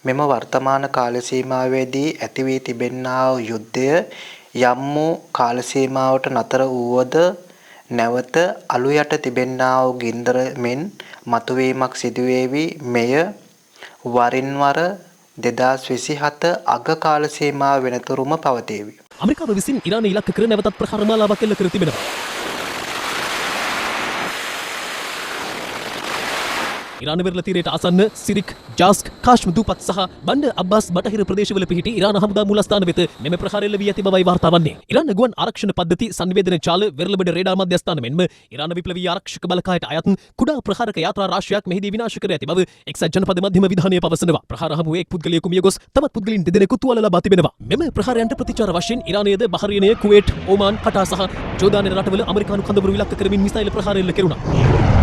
මෙම වර්තමාන කාල සීමාවේදී ඇති වී තිබෙනා වූ යුද්ධය යම් වූ කාල සීමාවට නතර වූවද නැවත අලු යට තිබෙනා වූ ගින්දර මෙන් මතුවීමක් සිදුවේවි. මෙය වරින් වර 2027 අග කාල සීමාව වෙනතුරුම පවතීවි. අමරිකාව විසින් ඉරානය ඉලක්ක කර නැවතත් ප්‍රහාර මාලාවක් එල්ල කර තිබෙනවා. ඉරාන වෙරළ තීරයට ආසන්න සිරික්, ජාස්ක්, කාශ්ම දූපත් සහ බණ්ඩ අබ්බාස් බටහිර ප්‍රදේශවල පිහිටි ඉරාන හමුදා මූලස්ථාන වෙත මෙම ප්‍රහාර එල්ල වී ඇති බවයි වාර්තා වන්නේ. ඉරාන ගුවන් ආරක්ෂණ පද්ධති සංවේදන ජාල වෙරළබඩ රේඩාර් මධ්‍යස්ථාන මෙන්ම ඉරාන විප්ලවීය ආරක්ෂක බලකායට අයත් කුඩා ප්‍රහාරක යාත්‍රා රාශියක් මෙහිදී විනාශ කර ඇති බව එක්සත් ජනපද මධ්‍යම විධානය පවසනවා. ප්‍රහාර හමුවේ එක් පුද්ගලයෙකු මිය ගොස් තවත් පුද්ගලයන් දෙදෙනෙකු තුවාල ලබා තිබෙනවා. මෙම ප්‍රහාරයන්ට ප්‍රතිචාර වශයෙන් ඉරානයේද බහරේනය, කුවේට්, ඕමාන්, කටාර් සහ ජෝර්දානය රටවල ඇමරිකානු කඳවුරු ඉලක්ක කරමින් මිසයිල් ප්‍රහාර එල්ල කෙරුණා.